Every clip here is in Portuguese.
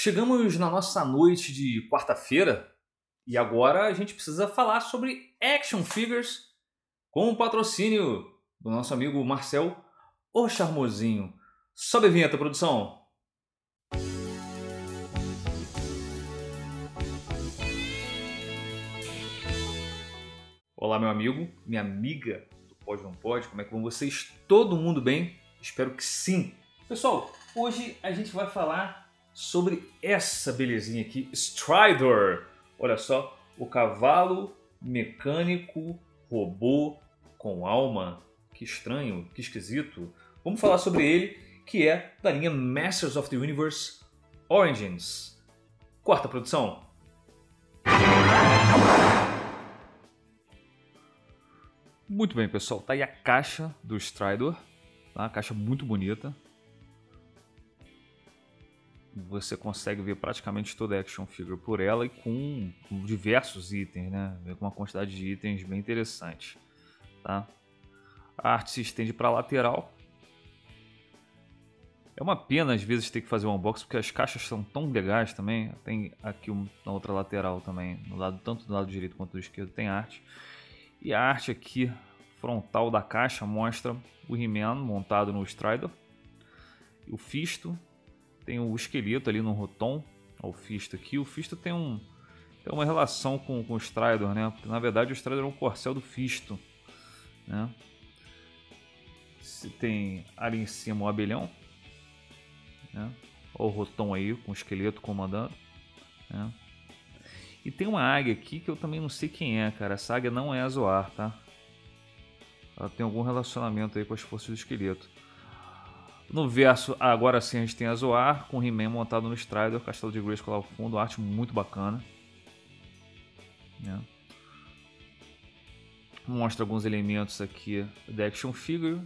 Chegamos na nossa noite de quarta-feira e agora a gente precisa falar sobre action figures com o patrocínio do nosso amigo Marcel, o Charmosinho. Sobe a vinheta, produção! Olá, meu amigo, minha amiga do Pode Não Pode, como é que vão vocês? Todo mundo bem? Espero que sim! Pessoal, hoje a gente vai falar sobre essa belezinha aqui, Strider. Olha só, o cavalo mecânico robô com alma. Que estranho, que esquisito. Vamos falar sobre ele, que é da linha Masters of the Universe Origins. Corta, produção. Muito bem, pessoal. Tá aí a caixa do Strider. Tá? Uma caixa muito bonita. Você consegue ver praticamente toda a action figure por ela e com diversos itens, né? Com uma quantidade de itens bem interessante, tá? A arte se estende para a lateral. É uma pena às vezes ter que fazer um unboxing porque as caixas são tão legais também. Tem aqui na outra lateral também, no lado, tanto do lado direito quanto do esquerdo tem arte. E a arte aqui frontal da caixa mostra o He-Man montado no Strider, o Fisto. Tem o esqueleto ali no Rotom, o Fisto aqui. O Fisto tem uma relação com o Strider, né? Porque, na verdade o Strider é um corcel do Fisto, né? Tem ali em cima o abelhão, né? Olha o Rotom aí com o esqueleto comandando, né? E tem uma águia aqui que eu também não sei quem é, cara. Essa águia não é a Zoar, tá? Ela tem algum relacionamento aí com as forças do esqueleto. No verso, agora sim a gente tem a Zoar com o He-Man montado no Strider, Castelo de Grayskull lá ao fundo, arte muito bacana, né? Mostra alguns elementos aqui da action figure.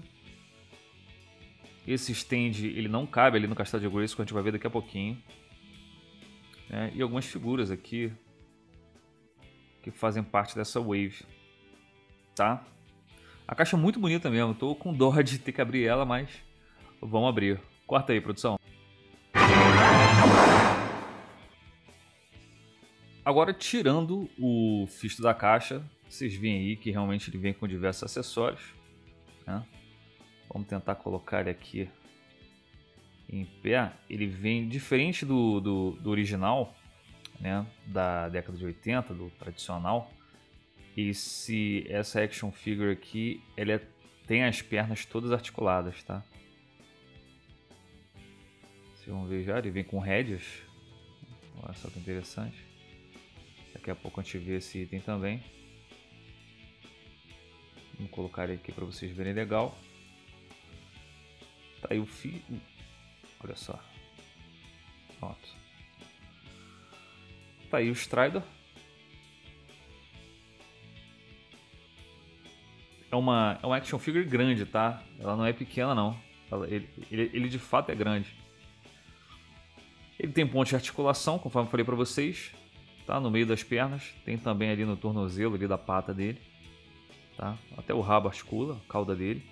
Esse stand ele não cabe ali no Castelo de Grayskull, a gente vai ver daqui a pouquinho, né? E algumas figuras aqui que fazem parte dessa wave, tá? A caixa é muito bonita mesmo, tô com dó de ter que abrir ela, mas vamos abrir. Corta aí, produção. Agora, tirando o Fisto da caixa, vocês veem aí que realmente ele vem com diversos acessórios, né? Vamos tentar colocar ele aqui em pé. Ele vem diferente do original, né? Da década de 80, do tradicional. Essa action figure aqui, tem as pernas todas articuladas, tá? Vocês vão ver já, ele vem com rédeas. Olha só que interessante. Daqui a pouco a gente vê esse item também. Vamos colocar ele aqui para vocês verem legal. Tá aí o fio. Olha só. Pronto. Tá aí o Strider. É uma action figure grande, tá? Ela não é pequena não. Ele de fato é grande. Ele tem ponto de articulação, conforme eu falei para vocês, tá? No meio das pernas. Tem também ali no tornozelo ali da pata dele, tá? Até o rabo articula, a cauda dele,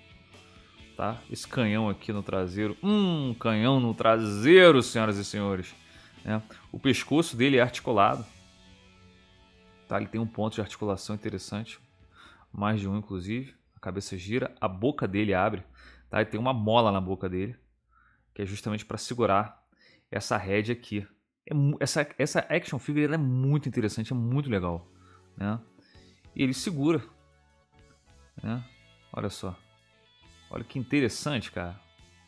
tá? Esse canhão aqui no traseiro, canhão no traseiro, senhoras e senhores, né? O pescoço dele é articulado, tá? Ele tem um ponto de articulação interessante, mais de um inclusive. A cabeça gira, a boca dele abre, tá? E tem uma mola na boca dele, que é justamente para segurar essa rédea aqui. Essa action figure ela é muito interessante, é muito legal, né? E ele segura, né? Olha só. Olha que interessante, cara.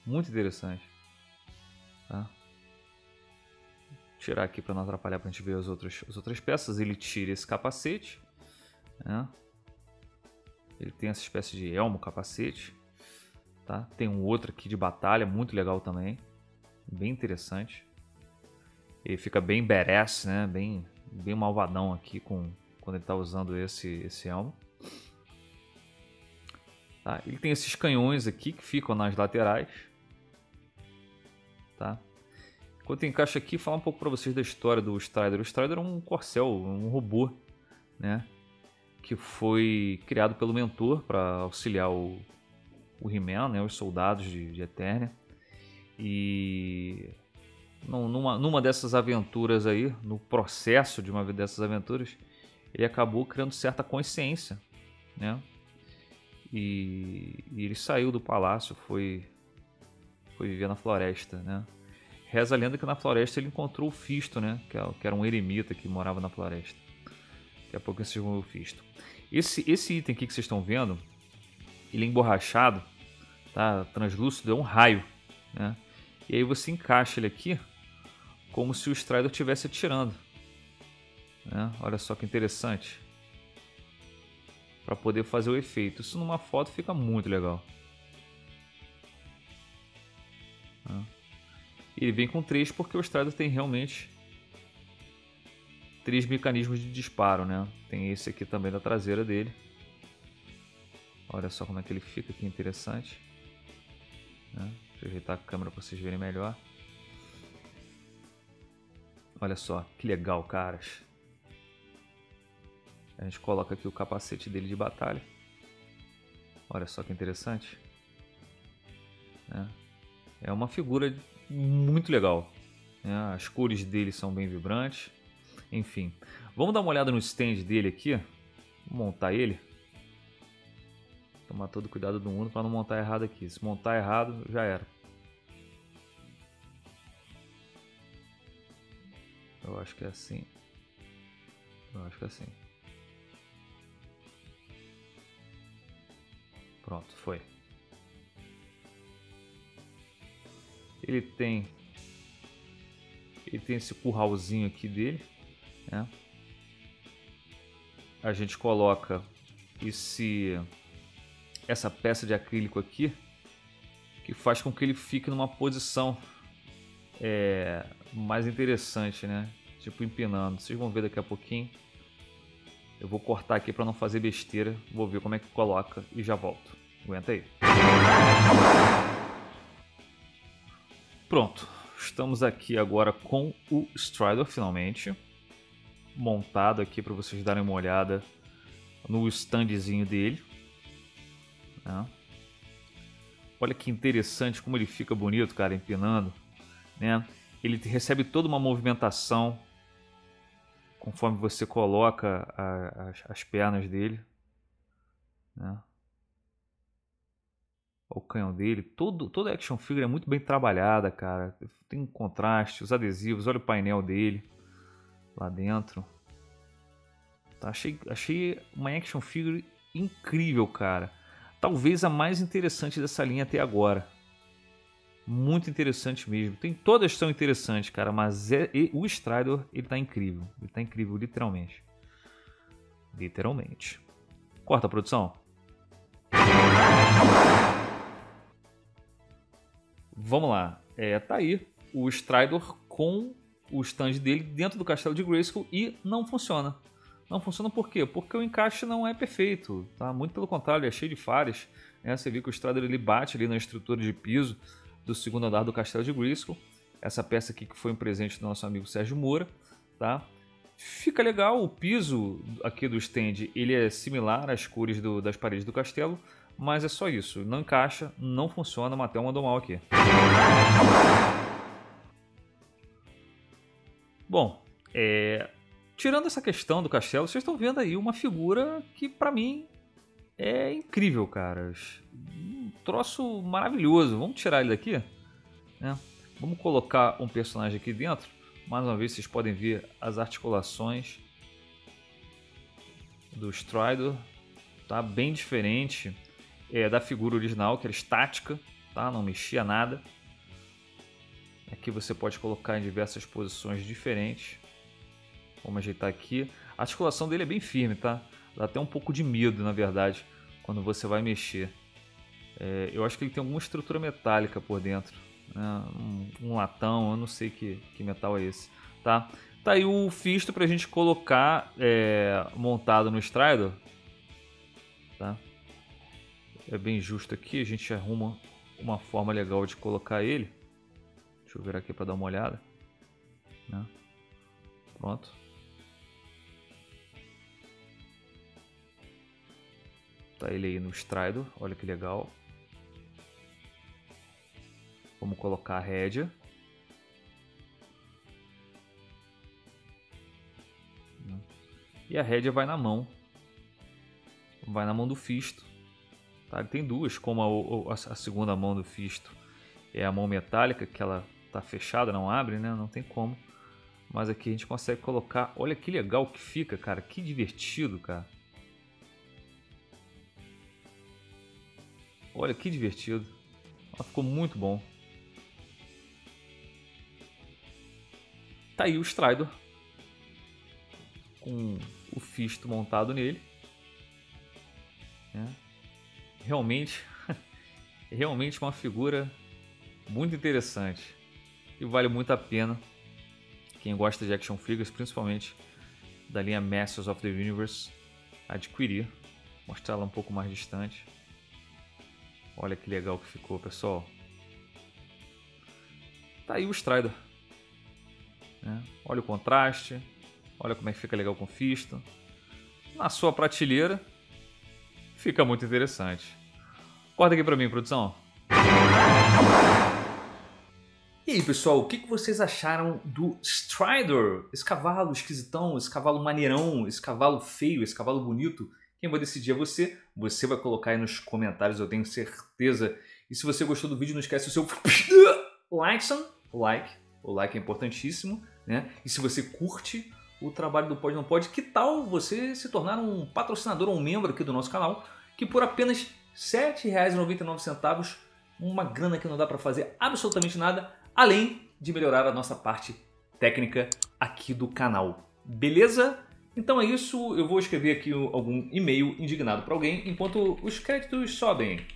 Muito interessante, tá? Vou tirar aqui para não atrapalhar, para a gente ver as outras peças. Ele tira esse capacete, né? Ele tem essa espécie de elmo capacete, tá? Tem um outro aqui de batalha, muito legal também. Bem interessante. Ele fica bem badass, né? Bem malvadão aqui quando ele está usando esse elmo. Tá? Ele tem esses canhões aqui que ficam nas laterais, tá? Enquanto encaixa aqui, falar um pouco para vocês da história do Strider. O Strider é um corcel, um robô, né? Que foi criado pelo Mentor para auxiliar o He-Man, né? Os soldados de Eternia. E numa dessas aventuras aí, no processo de uma dessas aventuras, ele acabou criando certa consciência, né? E ele saiu do palácio, foi viver na floresta, né? Reza a lenda que na floresta ele encontrou o Fisto, né? Que era um eremita que morava na floresta. Daqui a pouco vocês vão ver o Fisto. Esse item aqui que vocês estão vendo, ele é emborrachado, tá? Translúcido, é um raio, né? E aí você encaixa ele aqui como se o Strider estivesse atirando, né? Olha só que interessante. Para poder fazer o efeito. Isso numa foto fica muito legal. Ele vem com 3 porque o Strider tem realmente 3 mecanismos de disparo, né? Tem esse aqui também da traseira dele. Olha só como é que ele fica aqui, interessante, né? Deixa eu ajeitar a câmera para vocês verem melhor. Olha só, que legal, caras. A gente coloca aqui o capacete dele de batalha. Olha só que interessante, né? É uma figura muito legal, né? As cores dele são bem vibrantes. Enfim, vamos dar uma olhada no stand dele aqui. Vou montar ele. Tomar todo cuidado do mundo para não montar errado aqui. Se montar errado, já era. Eu acho que é assim. Eu acho que é assim. Pronto, foi. Ele tem esse curralzinho aqui dele, né? A gente coloca essa peça de acrílico aqui, que faz com que ele fique numa posição mais interessante, né? Tipo empinando. Vocês vão ver daqui a pouquinho. Eu vou cortar aqui para não fazer besteira. Vou ver como é que coloca e já volto. Aguenta aí. Pronto. Estamos aqui agora com o Strider finalmente. Montado aqui para vocês darem uma olhada no standzinho dele, né? Olha que interessante como ele fica bonito, cara, empinando, né? Ele recebe toda uma movimentação conforme você coloca as pernas dele, né? O canhão dele, toda a action figure é muito bem trabalhada, cara. Tem um contraste, os adesivos, olha o painel dele lá dentro. Tá, achei uma action figure incrível, cara. Talvez a mais interessante dessa linha até agora. Muito interessante mesmo. Todas são interessantes, cara, mas o Strider, ele tá incrível. Ele tá incrível, literalmente. Literalmente. Corta a produção. Vamos lá. Tá aí o Strider com o stand dele dentro do castelo de Grayskull e não funciona. Não funciona por quê? Porque o encaixe não é perfeito, tá? Muito pelo contrário, é cheio de falhas, né? Você vê que o Strider ele bate ali na estrutura de piso do segundo andar do castelo de Grayskull. Essa peça aqui que foi um presente do nosso amigo Sérgio Moura, tá? Fica legal, o piso aqui do stand ele é similar às cores das paredes do castelo, mas é só isso, não encaixa, não funciona, o Mattel mandou mal aqui. Bom, tirando essa questão do castelo, vocês estão vendo aí uma figura que pra mim é incrível, caras. Um troço maravilhoso. Vamos tirar ele daqui, né? Vamos colocar um personagem aqui dentro. Mais uma vez vocês podem ver as articulações do Strider. Tá bem diferente da figura original, que era estática, tá? Não mexia nada. Aqui você pode colocar em diversas posições diferentes. Vamos ajeitar aqui. A articulação dele é bem firme, tá? Dá até um pouco de medo, na verdade, quando você vai mexer. Eu acho que ele tem alguma estrutura metálica por dentro, né? Um latão, eu não sei que metal é esse, tá? Tá aí o Fisto pra gente colocar montado no Strider, tá? É bem justo aqui, a gente arruma uma forma legal de colocar ele. Deixa eu virar aqui para dar uma olhada, né? Pronto. Tá ele aí no Strider, olha que legal. Vamos colocar a rédea. E a rédea vai na mão. Vai na mão do Fisto. Tá? Ele tem duas, como a segunda mão do Fisto é a mão metálica, que ela tá fechada, não abre, né? Não tem como. Mas aqui a gente consegue colocar... Olha que legal que fica, cara. Que divertido, cara. Olha que divertido. Ela ficou muito bom. Tá aí o Strider. Com o Fisto montado nele. Realmente uma figura muito interessante. E vale muito a pena. Quem gosta de action figures, principalmente da linha Masters of the Universe, adquirir. Mostrar ela um pouco mais distante. Olha que legal que ficou, pessoal. Tá aí o Strider. Olha o contraste. Olha como é que fica legal com o Fisto. Na sua prateleira, fica muito interessante. Corta aqui pra mim, produção. E aí, pessoal, o que vocês acharam do Strider? Esse cavalo esquisitão, esse cavalo maneirão, esse cavalo feio, esse cavalo bonito. Quem vai decidir é você. Você vai colocar aí nos comentários, eu tenho certeza. E se você gostou do vídeo, não esquece o seu like. O like é importantíssimo, né? E se você curte o trabalho do Pod Não Pod, que tal você se tornar um patrocinador ou um membro aqui do nosso canal, que por apenas R$ 7,99, uma grana que não dá para fazer absolutamente nada, além de melhorar a nossa parte técnica aqui do canal. Beleza? Então é isso, eu vou escrever aqui algum e-mail indignado para alguém enquanto os créditos sobem.